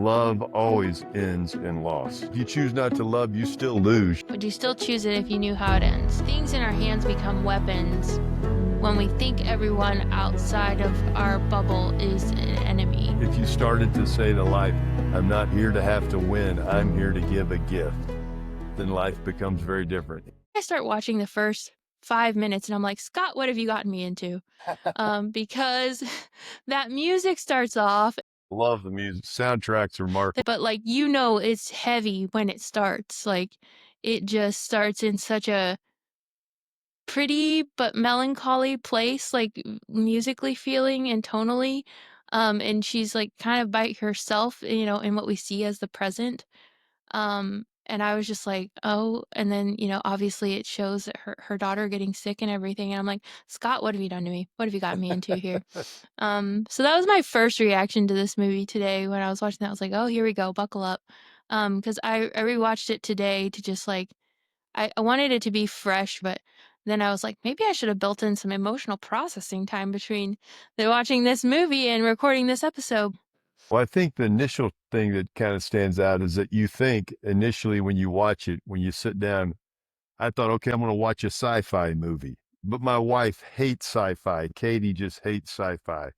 Love always ends in loss. If you choose not to love, you still lose. Would you still choose it if you knew how it ends? Things in our hands become weapons when we think everyone outside of our bubble is an enemy. If you started to say to life, I'm not here to have to win, I'm here to give a gift, then life becomes very different. I start watching the first 5 minutes and I'm like, Scott, what have you gotten me into? Because that music starts off, Love the music. Soundtracks are remarkable. but like, you know, it's heavy when it starts. Like, it just starts in such a pretty but melancholy place, like musically feeling and tonally. And she's like kind of by herself, you know, in what we see as the present. And I was just like, oh, and then, you know, obviously it shows that her daughter getting sick and everything. And I'm like, Scott, what have you done to me? What have you gotten me into here? So that was my first reaction to this movie today when I was watching that. I was like, oh, here we go, buckle up. Because I rewatched it today to just like I wanted it to be fresh, but then I was like, maybe I should have built in some emotional processing time between watching this movie and recording this episode. Well, I think the initial thing that kind of stands out is that you think initially when you watch it, when you sit down, I thought, okay, I'm going to watch a sci-fi movie. But my wife hates sci-fi. Katie just hates sci-fi.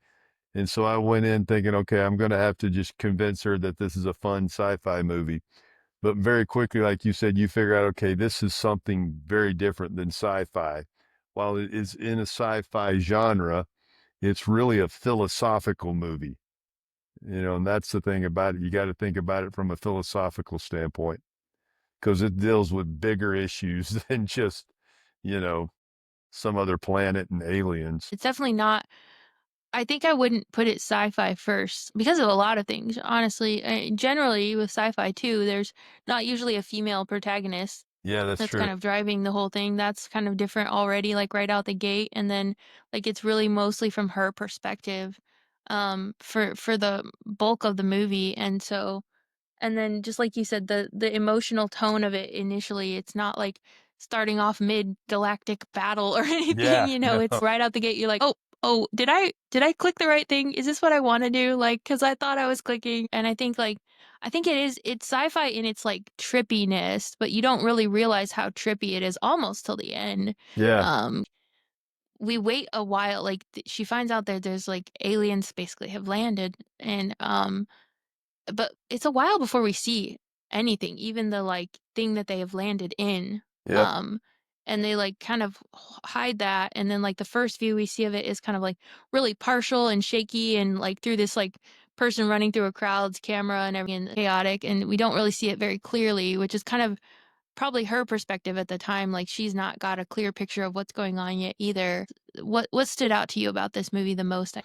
And so I went in thinking, okay, I'm going to have to just convince her that this is a fun sci-fi movie. But very quickly, like you said, you figure out, okay, this is something very different than sci-fi. While it is in a sci-fi genre, it's really a philosophical movie. And that's the thing about it. You got to think about it from a philosophical standpoint because it deals with bigger issues than just, you know, some other planet and aliens. It's definitely not. I think I wouldn't put it sci-fi first because of a lot of things. Honestly, generally with sci-fi too, there's not usually a female protagonist Yeah, that's that's true. kind of driving the whole thing. That's kind of different already, like right out the gate, and then like it's really mostly from her perspective, for the bulk of the movie, and so and then just like you said, the emotional tone of it initially, it's not like starting off mid galactic battle or anything, Yeah, you know, no. it's right out the gate. You're like, oh, did I click the right thing? Is this what I want to do? Like, because I thought I was clicking. And I think it's sci-fi in its like trippiness, but you don't really realize how trippy it is almost till the end. Yeah. Um, we wait a while, like she finds out that there's like aliens basically have landed, and but it's a while before we see anything, even the, like, thing that they have landed in, Yep. um, and they, like, kind of hide that, and then, like, the first view we see of it is kind of, like, really partial and shaky and, like, through this, like, person running through a crowd's camera and everything, and chaotic, and we don't really see it very clearly, which is kind of probably her perspective at the time, like, she's not got a clear picture of what's going on yet either. What stood out to you about this movie the most?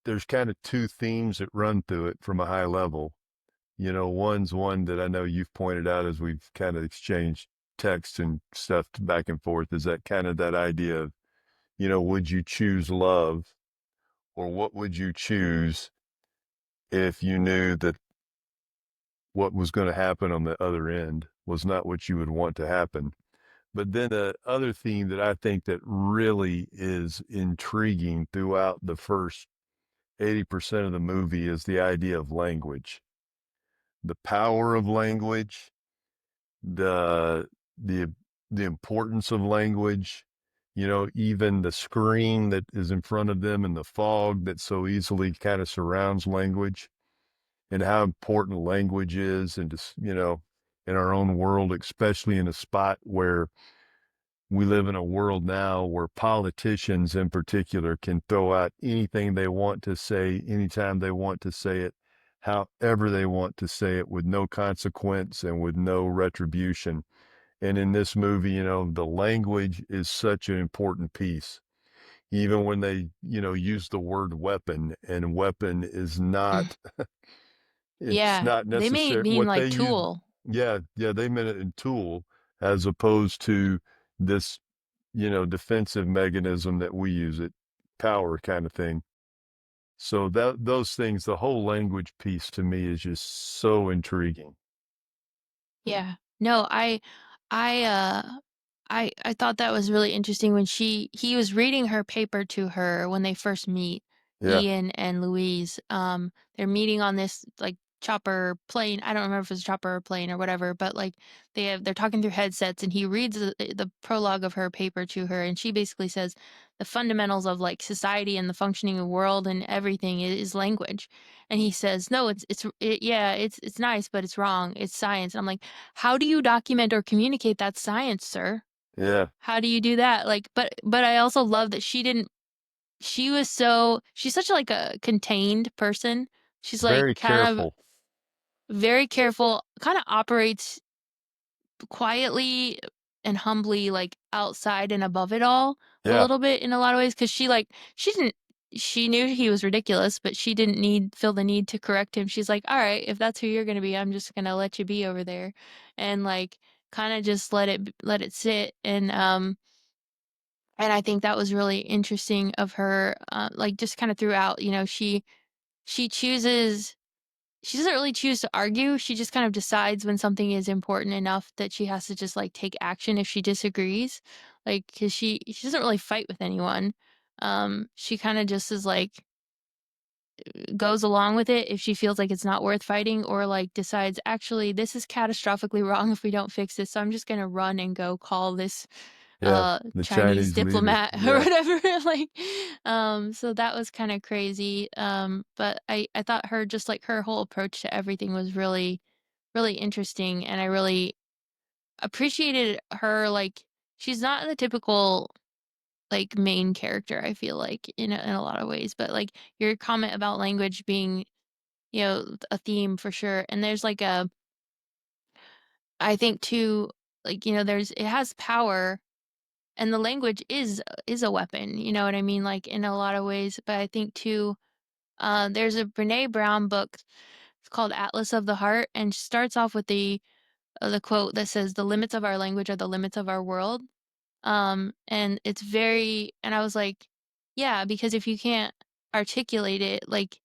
There's kind of two themes that run through it from a high level. One's one that I know you've pointed out as we've kind of exchanged text and stuff back and forth is that kind of that idea of, would you choose love or what would you choose if you knew that what was going to happen on the other end was not what you would want to happen? But then the other theme that I think that really is intriguing throughout the first 80% of the movie is the idea of language, the power of language, the the the importance of language, even the screen that is in front of them and the fog that so easily kind of surrounds language and how important language is and just, in our own world, especially in a spot where we live in a world now where politicians in particular can throw out anything they want to say anytime they want to say it, however they want to say it, with no consequence and with no retribution. And in this movie, the language is such an important piece. Even when they, use the word weapon, and weapon is Mm. not, it's Yeah, not they may necessary. mean, What they like, use, tool. yeah, yeah, they meant it in tool as opposed to this, defensive mechanism that we use it, power kind of thing. So those things, the whole language piece to me is just so intriguing. Yeah. No, I, I thought that was really interesting when he was reading her paper to her when they first meet, Yeah. Ian and Louise. They're meeting on this, like, chopper plane. I don't remember if it's a chopper or plane or whatever, but like they're talking through headsets and he reads the prologue of her paper to her and she basically says the fundamentals of like society and the functioning of the world and everything is language. And he says, "No, yeah, it's nice, but it's wrong. It's science." And I'm like, "How do you document or communicate that science, sir? Yeah. How do you do that?" Like, but I also love that she didn't she's such like a contained person. She's like Very kind of careful. very careful, kind of operates quietly and humbly like outside and above it all a Yeah. little bit in a lot of ways because she didn't she knew he was ridiculous, but she didn't feel the need to correct him. She's like, all right, if that's who you're going to be, I'm just going to let you be over there, and like kind of just let it sit. And I think that was really interesting of her, like just kind of throughout, she chooses she doesn't really choose to argue. She just kind of decides when something is important enough that she has to just like take action if she disagrees. Like, cause she doesn't really fight with anyone. She kind of just is like goes along with it if she feels like it's not worth fighting or like decides actually this is catastrophically wrong if we don't fix this. So I'm just gonna run and go call this Yeah. The Chinese Chinese leader. diplomat or Yeah. whatever. Like so that was kind of crazy. But I thought her just like her whole approach to everything was really really interesting and I really appreciated her. Like she's not the typical like main character, I feel like in a lot of ways, but like your comment about language being, a theme for sure. And there's like a I think too, like, there's it has power and the language is a weapon, you know what I mean? Like in a lot of ways. But I think too, there's a Brene Brown book. It's called Atlas of the Heart, and she starts off with the quote that says, "The limits of our language are the limits of our world." And it's very, and I was like, yeah, because if you can't articulate it, like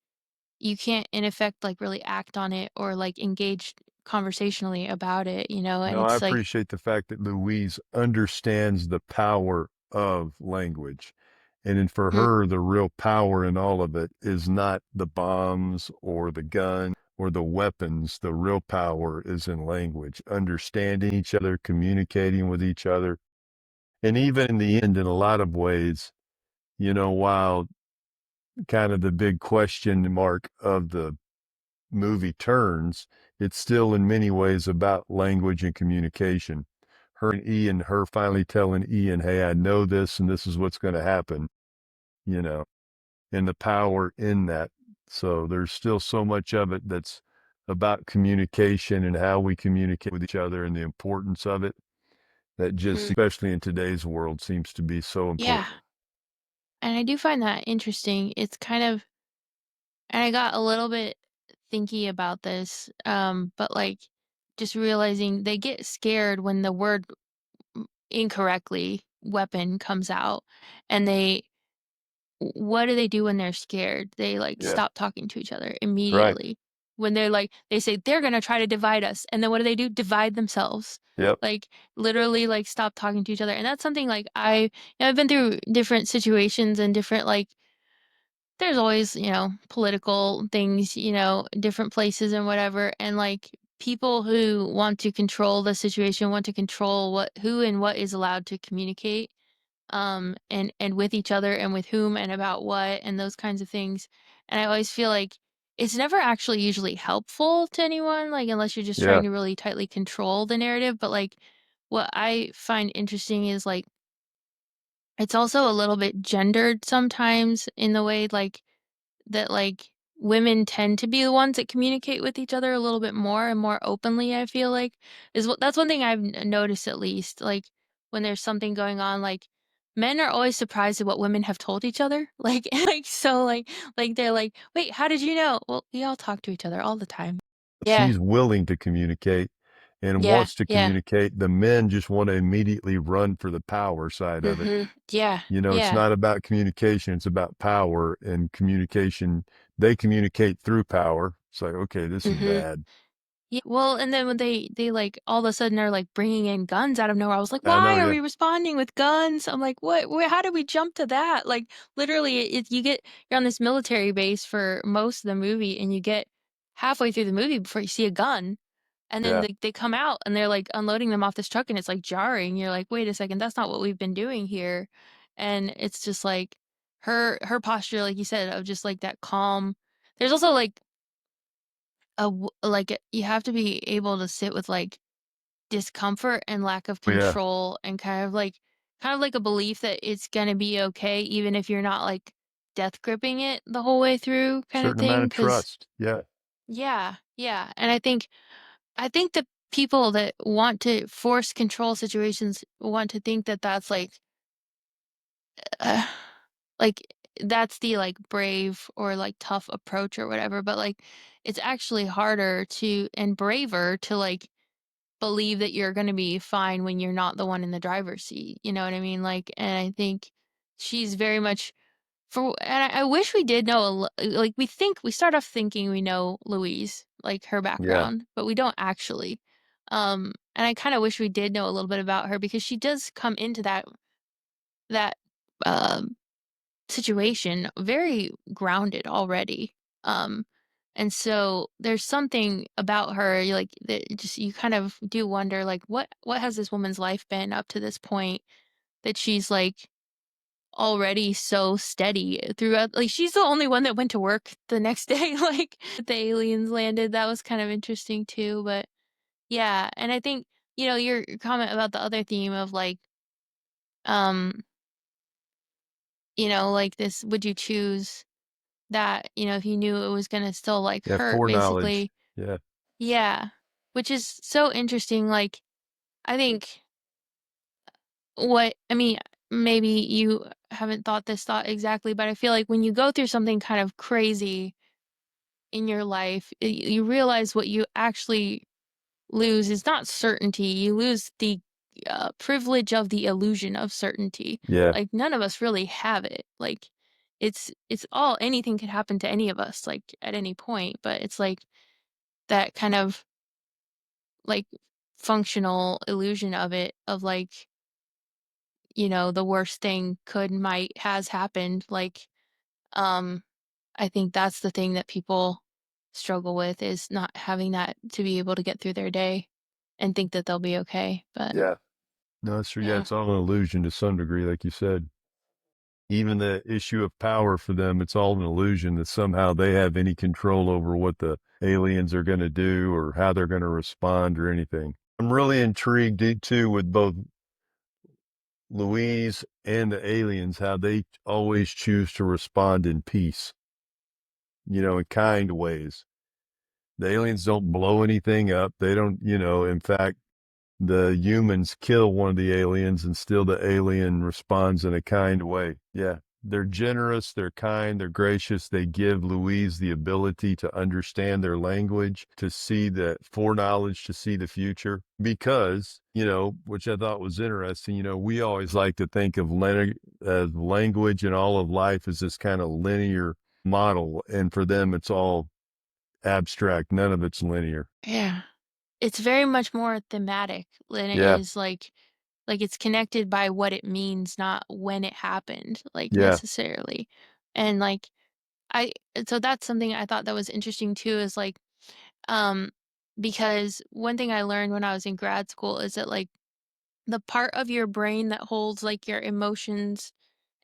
you can't in effect like really act on it or like engage conversationally about it, and No, I it's like, appreciate the fact that Louise understands the power of language. And then for mhm, her, the real power in all of it is not the bombs or the gun or the weapons. The real power is in language, understanding each other, communicating with each other. And even in the end, in a lot of ways, while kind of the big question mark of the movie turns, it's still in many ways about language and communication. Her and Ian, her finally telling Ian, hey, I know this and this is what's going to happen, you know, and the power in that. So there's still so much of it that's about communication and how we communicate with each other and the importance of it that just, mhm, especially in today's world, seems to be so yeah. important. And I do find that interesting. It's kind of, and I got a little bit thinky about this, but like just realizing they get scared when the word incorrectly weapon comes out and what do they do when they're scared? They like Yeah. stop talking to each other Right. immediately. When they're like they say they're going to try to divide us and then what do? Divide themselves. Yep. Like literally like stop talking to each other. And that's something like I've been through different situations and different like there's always, political things, different places and whatever. And like people who want to control the situation, want to control who and what is allowed to communicate, and with each other and with whom and about what and those kinds of things. And I always feel like it's never actually usually helpful to anyone, like unless you're just Yeah. trying to really tightly control the narrative. But like what I find interesting is like it's also a little bit gendered sometimes in the way like that like women tend to be the ones that communicate with each other a little bit more and more openly, I feel like that's one thing I've noticed at least, like when there's something going on, like men are always surprised at what women have told each other, like like so like they're like, wait, how did you know? Well, we all talk to each other all the time. Yeah, She's willing to communicate and yeah, wants to yeah. communicate. The men just want to immediately run for the power side of it. Yeah, It's yeah. not about communication, it's about power and communication. They communicate through power. It's like, okay, this is hmm bad. Yeah, well, and then when they like all of a sudden are like bringing in guns out of nowhere, I was like, I know, why are yeah. we responding with guns? I'm like, what? How did we jump to that? Like, literally, you're on this military base for most of the movie, and you get halfway through the movie before you see a gun, and then Yeah. they come out and they're, like, unloading them off this truck, and it's, like, jarring. You're like, "Wait a second, that's not what we've been doing here." And it's just, like, her posture, like you said, of just, like, that calm. There's also, like, you have to be able to sit with, like, discomfort and lack of Yeah. control and kind of like a belief that it's gonna be okay even if you're not, like, death gripping it the whole way through kinda Certain amount thing. of Cause trust. Yeah. yeah, yeah, and I think the people that want to force control situations want to think that that's, uh, like, that's the, like, brave or, like, tough approach or whatever, but, like, it's actually harder to and braver to, like, believe that you're gonna be fine when you're not the one in the driver's seat, you know what I mean? Like, and I think she's very much and I wish we did know like, we start off thinking we know Louise, like, her Yeah. background, but we don't actually. And I kinda wish we did know a little bit about her because she does come into that, um, situation very grounded already. Um, and so there's something about her, like, that just you kind of do wonder, like, what has this woman's life been up to this point that she's, like, already so steady throughout, like, she's the only one that went to work the next day, like, the aliens landed. That was kind of interesting too, but yeah, and I think, your comment about the other theme of, like, um, like, this, would you choose that, if you knew it was gonna still, like, Yeah. hurt, Foreknowledge. basically. Yeah. Yeah, which is so interesting, like, I think I mean, maybe you haven't thought this thought exactly, but I feel like when you go through something kind of crazy in your life, you realize what you actually lose is not certainty. You lose the privilege of the illusion of certainty. Yeah. Like, none of us really have it. Like, it's all, anything could happen to any of us, like, at any point. But it's like that kind of, like, functional illusion of it, of, like, the worst thing could, might, has happened. Like, um, I think that's the thing that people struggle with, is not having that to be able to get through their day and think that they'll be okay. But Yeah. No, that's true. Yeah. yeah. It's all an illusion to some degree, like you said. Even the issue of power for them, it's all an illusion that somehow they have any control over what the aliens are going to do or how they're going to respond or anything. I'm really intrigued too with both Louise and the aliens, how they always choose to respond in peace, in kind ways. The aliens don't blow anything up. They don't, in fact, the humans kill one of the aliens and still the alien responds in a kind way. Yeah. They're generous, they're kind, they're gracious. They give Louise the ability to understand their language, to see the foreknowledge, to see the future. Because, which I thought was interesting, we always like to think of language and all of life as this kind of linear model. And for them, it's all abstract. None of it's linear. Yeah. It's very much more thematic than it Yeah. is, like, it's connected by what it means, not when it happened, like, Yeah. necessarily. And, like, so that's something I thought that was interesting too, is, like, um because one thing I learned when I was in grad school is that, like, the part of your brain that holds, like, your emotions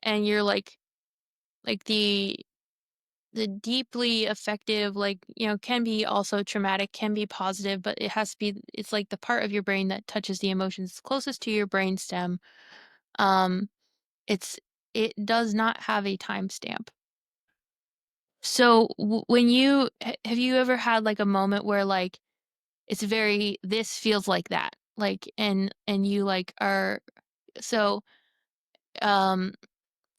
and your, like, the deeply affective, like, can be also traumatic, can be positive, but it's like the part of your brain that touches the emotions closest to your brain stem. Um, it's it does not have a timestamp. So when have you ever had, like, a moment where, like, it's very, this feels like that, like, and you, like, are, so um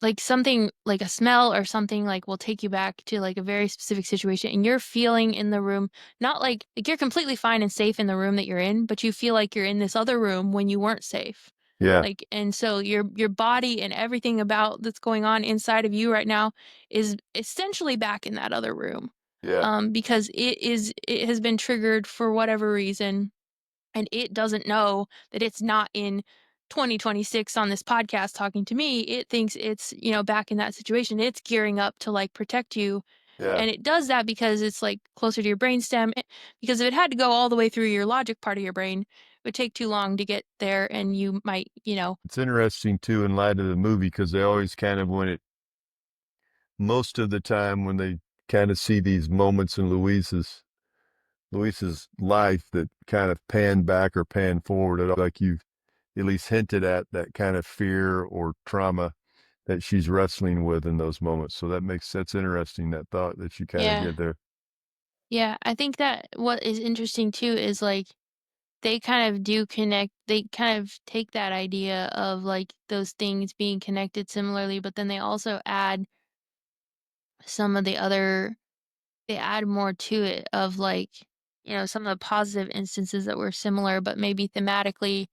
like, something like a smell or something, like, will take you back to, like, a very specific situation, and you're feeling in the room, not like you're completely fine and safe in the room that you're in, but you feel like you're in this other room when you weren't safe. Yeah. Like, and so your body and everything about that's going on inside of you right now is essentially back in that other room. Yeah. Because it has been triggered for whatever reason, and it doesn't know that it's not in 2026 on this podcast talking to me. It thinks it's, back in that situation. It's gearing up to, like, protect you. Yeah. And it does that because it's, like, closer to your brainstem, because if it had to go all the way through your logic part of your brain, it would take too long to get there, and you might, It's interesting too in light of the movie because they always kind of when it most of the time when they kind of see these moments in Luis's life that kind of pan back or pan forward at all, like you've at least hinted at that kind of fear or trauma that she's wrestling with in those moments. So that's interesting, that thought that you kind of Yeah. did there. Yeah, I think that what is interesting too is, like, they kind of do connect they kind of take that idea of, like, those things being connected similarly, but then they also add some of the other they add more to it of, like, some of the positive instances that were similar, but maybe thematically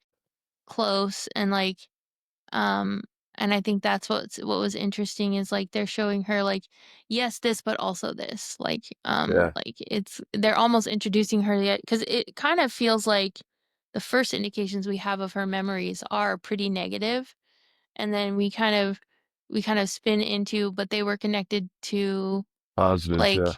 close, and, like, um and I think that's what was interesting is, like, they're showing her, like, yes, this, but also this. Yeah. Like, they're almost introducing her yet because it kind of feels like the first indications we have of her memories are pretty negative, and then we kind of spin into, but they were connected to, Positives. Yeah.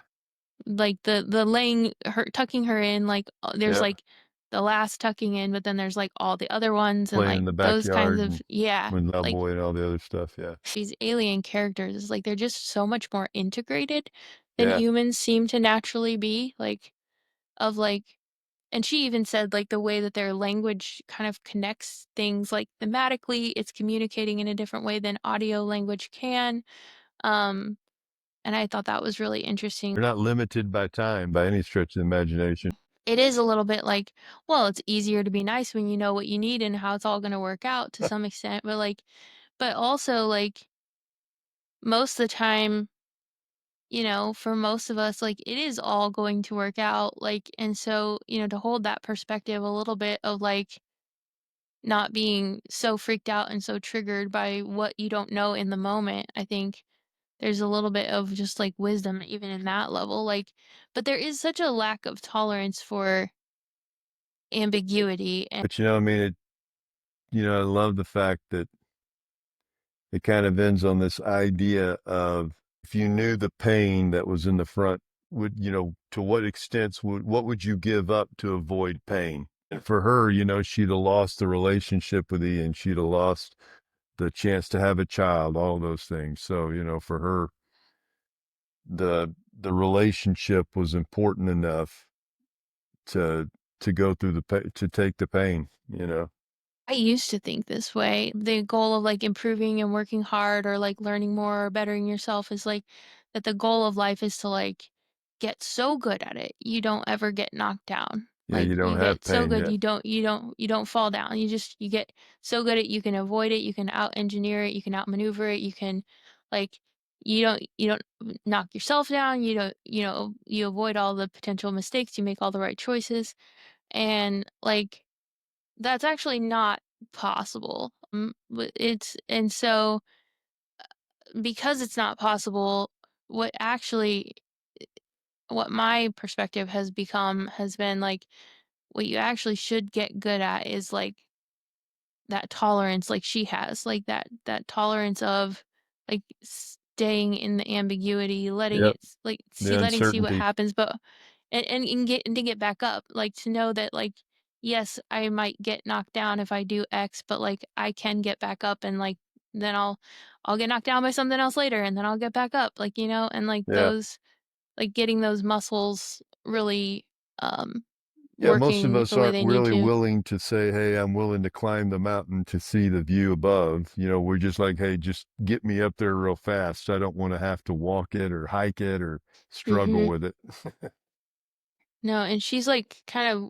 like, the laying her tucking her in, like, there's, Yeah. like, the last tucking in, but then there's, like, all the other ones, and, Playing like, in the those kinds backyard of, and yeah, with like, Cowboy and all the other stuff. Yeah. these alien characters, is like, they're just so much more integrated than Yeah. humans seem to naturally be, like, of, like and she even said, like, the way that their language kind of connects things, like, thematically, it's communicating in a different way than audio language can, um, and I thought that was really interesting. You're not limited by time by any stretch of the imagination. It is a little bit like, well, it's easier to be nice when you know what you need and how it's all gonna work out to some extent, but also, like, most of the time, for most of us, like, it is all going to work out, like, and so, to hold that perspective a little bit of, like, not being so freaked out and so triggered by what you don't know in the moment, I think there's a little bit of just, like, wisdom even in that level, like, but there is such a lack of tolerance for ambiguity. And But I mean, I love the fact that it kind of ends on this idea of if you knew the pain that was in the front, to what extent what would you give up to avoid pain? And for her, she'd have lost the relationship with Ian. She'd have lost the chance to have a child, all those things. So, for her, the relationship was important enough to go through to take the pain. I used to think this way. The goal of, like, improving and working hard, or, like, learning more or bettering yourself is, like, that the goal of life is to, like, get so good at it you don't ever get knocked down. Yeah, Like, you don't you have get so pain good yet. you don't fall down. You get so good at, you can avoid it, you can out engineer it, you can outmaneuver it, you can, like, you don't knock yourself down, you avoid all the potential mistakes, you make all the right choices, and, like, that's actually not possible. It's and so, because it's not possible, what actually what my perspective has been, like, what you actually should get good at is, like, that tolerance, like she has, like, that tolerance of, like, staying in the ambiguity, letting Yep. it like, The see what uncertainty. happens, but and to get back up, like, to know that, like, yes, I might get knocked down if I do X, but, like, I can get back up, and, like, then I'll get knocked down by something else later, and then I'll get back up, like, and, like, Yeah. getting those muscles really, um, Yeah, most of working us the way aren't they need really to. willing to say, "Hey, I'm willing to climb the mountain to see the view above." We're just like, "Hey, just get me up there real fast. I don't want to have to walk it or hike it or struggle Mhm. with it." No, and she's, like, kind of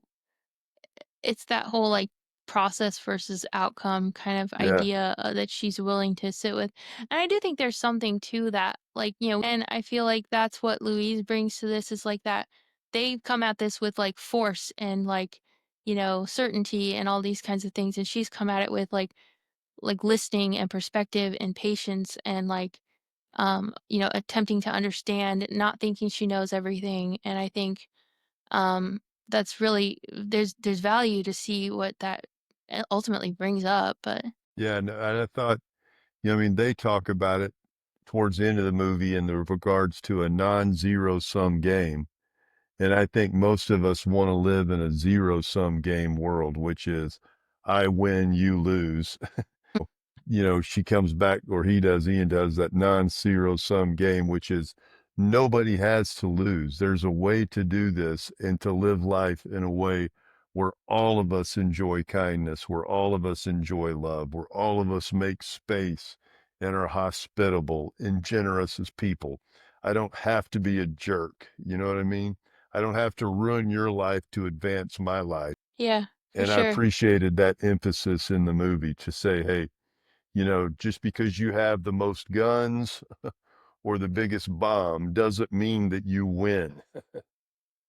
it's that whole, like, process versus outcome kind of Yeah. idea, that she's willing to sit with, and I do think there's something to that, like, and I feel like that's what Louise brings to this, is, like, that they come at this with, like, force and, like, certainty and all these kinds of things, and she's come at it with, like, listening and perspective and patience and, like, attempting to understand, not thinking she knows everything, and I think, that's really there's value to see what that ultimately brings up, but Yeah, and I thought, I mean, they talk about it. towards the end of the movie in the regards to a non-zero sum game. And I think most of us want to live in a zero sum game world, which is I win, you lose. She comes back, or he does, Ian does, that non-zero sum game, which is nobody has to lose. There's a way to do this and to live life in a way where all of us enjoy kindness, where all of us enjoy love, where all of us make space and are hospitable and generous as people. I don't have to be a jerk. You know what I mean? I don't have to ruin your life to advance my life. Yeah, for And I sure. appreciated that emphasis in the movie to say, hey, just because you have the most guns or the biggest bomb doesn't mean that you win.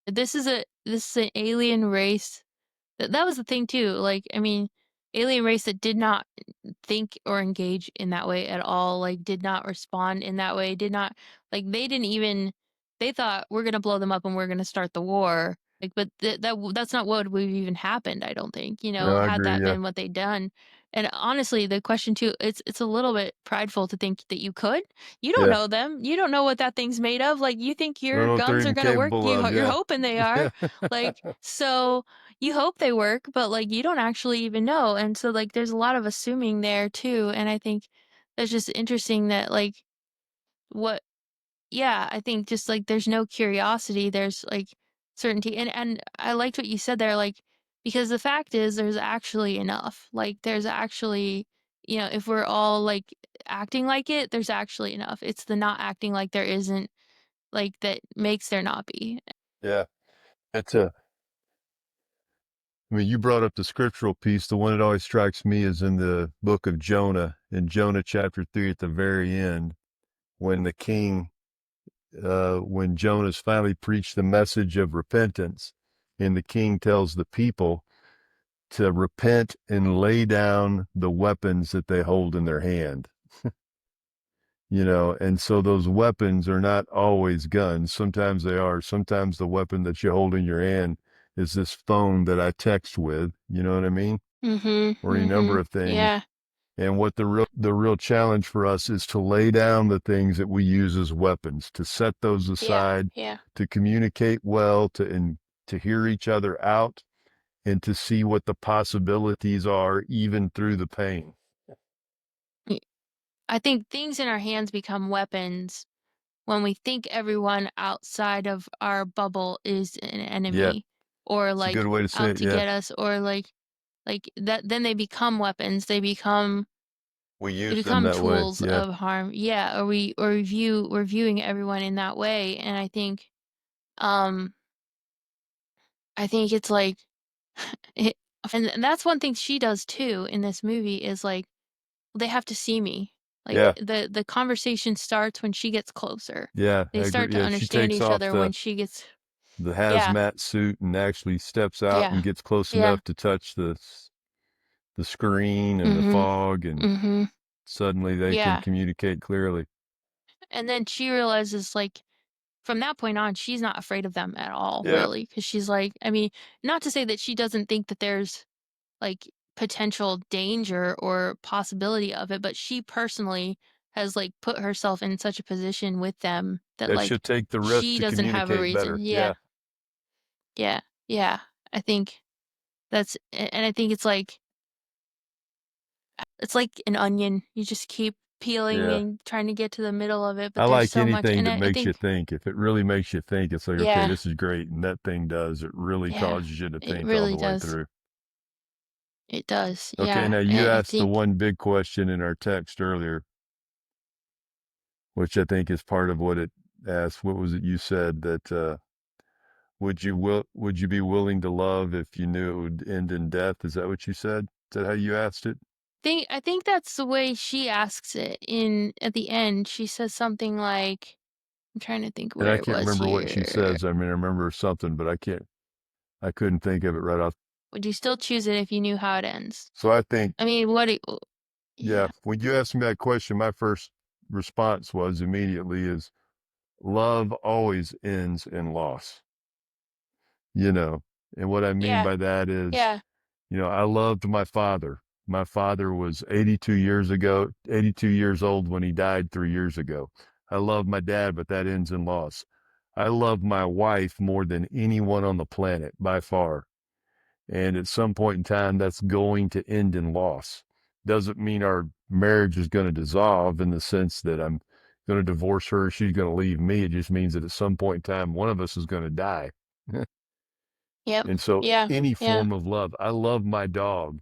This is an alien race. That was the thing too, like, I mean, alien race that did not think or engage in that way at all, like, did not respond in that way, did not like, they didn't even they thought, "We're gonna blow them up and we're gonna start the war." Like, but that's not what would have even happened, I don't think, No, I had agree. that Yeah. been what they'd done. And honestly, the question too, it's a little bit prideful to think that you could. You don't Yeah. know them. You don't know what that thing's made of. Like, you think I don't your know what they're guns are even gonna work. capable of. You're Yeah. hoping they are. Yeah. Like, so you hope they work, but, like, you don't actually even know, and so, like, there's a lot of assuming there too, and I think that's just interesting that, like, what yeah, I think just, like, there's no curiosity, there's, like, certainty, and I liked what you said there, like, because the fact is there's actually enough, like, there's actually if we're all, like, acting like it, there's actually enough. It's the not acting like there isn't, like, that makes there not be. Yeah. It's a, I mean, you brought up the scriptural piece. The one that always strikes me is in the book of Jonah, in Jonah chapter 3 at the very end, when the king, when Jonah's finally preached the message of repentance, and the king tells the people to repent and lay down the weapons that they hold in their hand. And so those weapons are not always guns. Sometimes they are. Sometimes the weapon that you hold in your hand is this phone that I text with, you know what I mean? Mhm, Or any number mhm. of things. Yeah, And what the real challenge for us is to lay down the things that we use as weapons, to set those yeah, aside, yeah. to communicate well, to hear each other out, and to see what the possibilities are even through the pain. Y I think things in our hands become weapons when we think everyone outside of our bubble is an Yeah, enemy or, it's a good like, way to say out it. to Yeah, get us or, like, that then they become weapons, we they use them become that way. tools Yeah, of harm. Yeah, we're viewing everyone in that way, and um, I think it's like it and that's one thing she does too in this movie is, like, they have to see me. Like, yeah, the conversation starts when she gets closer. yeah. I They start agree. to Yeah, she understand takes each off other when she gets the Yeah, hazmat suit and actually steps out yeah, and gets close yeah. enough to touch the screen and the Mhm, fog, and mhm, suddenly they can yeah. communicate clearly. And then she realizes, like, from that point on, she's not afraid of them at all, Yeah, really, because she's like I mean, not to say that she doesn't think that there's, like, potential danger or possibility of it, but she personally has, like, put herself in such a position with them that, that should like, take the risk she to doesn't have a communicate reason. better. Yeah, Yeah, yeah, yeah. I think and I think it's like an onion. You just keep peeling yeah. and trying to get to the middle of it, I but there's like so much anything and that I makes you think think. If it really makes you think, it's like, okay, yeah, this is great, and that thing does. It really yeah. causes you to It think all really the way does. through. It does, Okay, yeah, now you and I asked the think one big question in our text earlier, which I think is part of what it asked. What was it you said that would you be willing to love if you knew it would end in death? Is that what you said? Is that how you asked it? I think that's the way she asks it in at the end. She says something like I'm trying to think And where I it can't was remember what she here. says. I mean, I remember something, but I couldn't think of it right off. Would you still choose it if you knew how it ends? So I think, I mean, what do yeah, yeah. when you asked me that question, my first response was immediately is love always ends in loss, you know. And what I mean Yeah, by that is, yeah, I loved my father. My father was 82 years old when he died 3 years ago. I love my dad, but that ends in loss. I love my wife more than anyone on the planet by far. And at some point in time, that's going to end in loss. Doesn't mean our marriage is going to dissolve in the sense that I'm going to divorce her, she's going to leave me. It just means that at some point in time, one of us is going to die. Yep. And so, Yeah. any Yeah. form of love, I love my dog.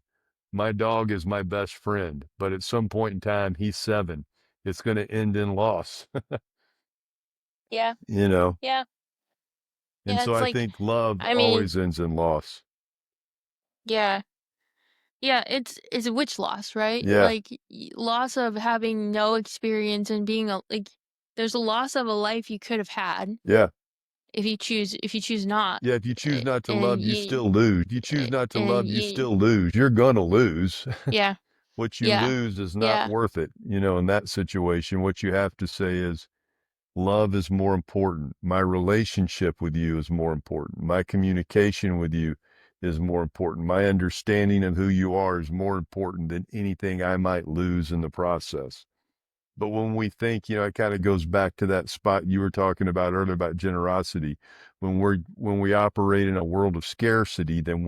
My dog is my best friend, but at some point in time, he's 7. It's going to end in loss, Yeah. you know? Yeah. And Yeah. so It's I like, think love I mean, always ends in loss. yeah. Yeah, it's a witch loss, right? Yeah. Like loss of having no experience and being a like there's a loss of a life you could have had Yeah. if you choose not. Yeah, if you choose not to And love, you you still lose. If you choose not to and love, you you still lose. You're gonna lose. yeah. What you Yeah. lose is not Yeah. worth it. In that situation, what you have to say is, love is more important. My relationship with you is more important. My communication with you is more important. My understanding of who you are is more important than anything I might lose in the process. But when we think, it kind of goes back to that spot you were talking about earlier about generosity. When we operate in a world of scarcity, then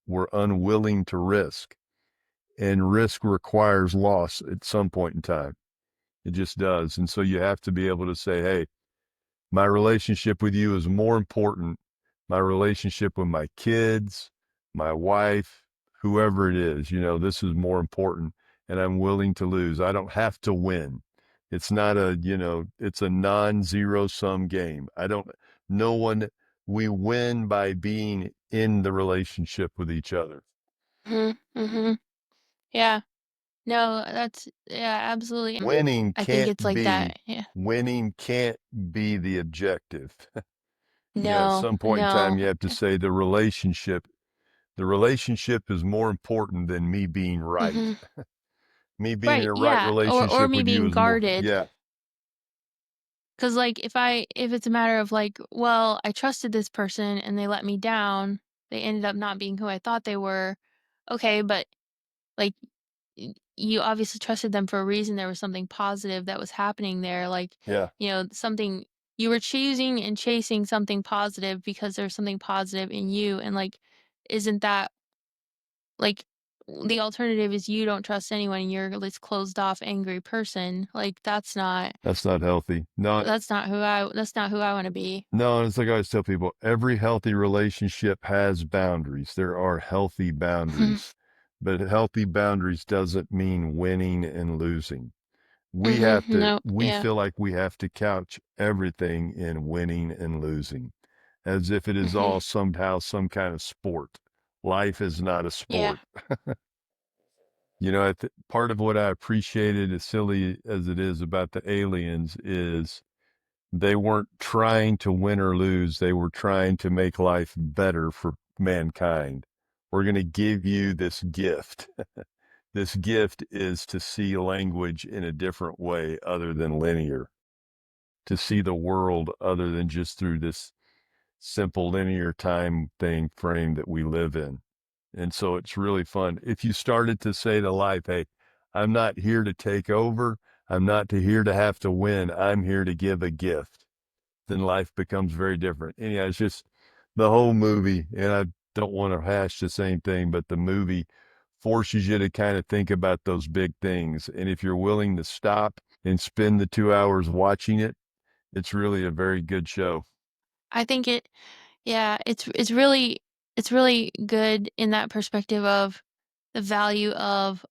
we're unwilling to risk. And risk requires loss at some point in time. It just does. And so you have to be able to say, hey, my relationship with you is more important. My relationship with my kids, my wife, whoever it is, this is more important. And I'm willing to lose. I don't have to win. It's not it's a non-zero sum game. I don't, no one, we win by being in the relationship with each other. Mhm. Mhm. Yeah. No, that's yeah, absolutely. And Winning I think can't it's like be, that. Yeah. winning can't be the objective. At No. some point in time, No. you have to say the relationship is more important than me being right. Mhm. Me being in Right. a right Yeah. Or relationship me with you being is more, guarded. yeah, 'Cause, like, if it's a matter of, like, well, I trusted this person and they let me down, they ended up not being who I thought they were. Okay, but, like, you obviously trusted them for a reason, there was something positive that was happening there, like, yeah. something you were choosing and chasing something positive because there's something positive in you, and, like, isn't that like, the alternative is you don't trust anyone and you're this closed off, angry person, like, That's not healthy. No, that's not who I wanna be. no, and it's like I always tell people, every healthy relationship has boundaries. There are healthy Mhm. boundaries, but healthy boundaries doesn't mean winning and losing. Mhm. No. We Yeah. feel like we have to couch everything in winning and losing, as if it is Mhm. all somehow some kind of sport. Life is not a Yeah. sport. Part of what I appreciated, as silly as it is, about the aliens is they weren't trying to win or lose. They were trying to make life better for mankind. We're going to give you this gift. This gift is to see language in a different way other than linear, to see the world other than just through this simple linear time thing frame that we live in. And so it's really fun. If you started to say to life, hey, I'm not here to take over. I'm not here to have to win. I'm here to give a gift. Then life becomes very different. Anyhow, it's just the whole movie. And I don't want to hash the same thing, but the movie forces you to kind of think about those big things. And if you're willing to stop and spend the 2 hours watching it, it's really a very good show. I think it yeah, it's really good in that perspective of the value of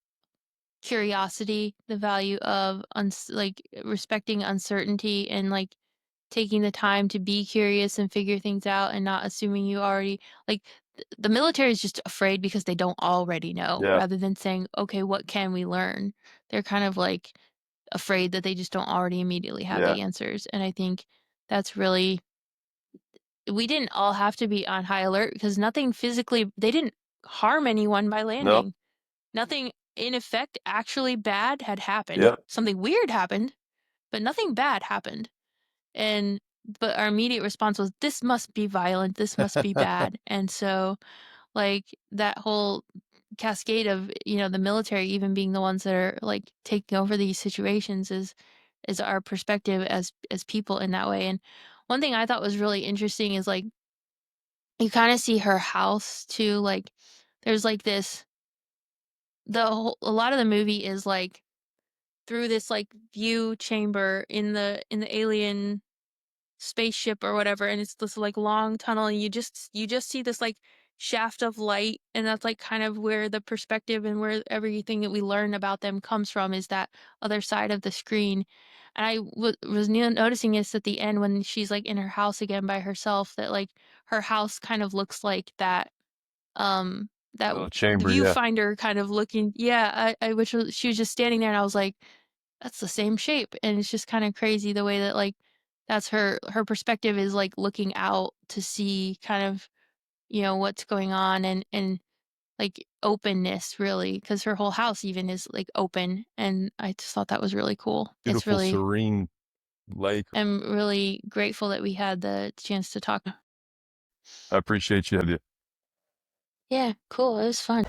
curiosity, the value of like respecting uncertainty and like taking the time to be curious and figure things out and not assuming you already like the military is just afraid because they don't already know Yeah. rather than saying, okay, what can we learn? They're kind of like afraid that they just don't already immediately have Yeah. the answers. And I think that's really we didn't all have to be on high alert because nothing physically they didn't harm anyone by No. landing. Nothing in effect actually bad had happened. Yeah. Something weird happened, but nothing bad happened. And but our immediate response was this must be violent, this must be bad. And so like that whole cascade of, the military even being the ones that are, like, taking over these situations is our perspective as people in that way, and one thing I thought was really interesting is, like, you kinda see her house too, like, there's, like, this a lot of the movie is, like, through this, like, view chamber in the alien spaceship or whatever, and it's this, like, long tunnel, and you just see this, like, shaft of light, and that's, like, kind of where the perspective and where everything that we learn about them comes from is that other side of the screen, and I was noticing this at the end when she's, like, in her house again by herself that, like, her house kind of looks like that Little chamber, yeah. viewfinder kind of looking, yeah, I which was she was just standing there, and I was like, "That's the same shape," and it's just kinda crazy the way that, like, that's her perspective is, like, looking out to see kind of, what's going on and, like, openness really, because her whole house even is, like, open, and I just thought that was really cool. It's Beautiful, really serene lake. I'm really grateful that we had the chance to talk. I appreciate you. Yeah, cool, it was fun.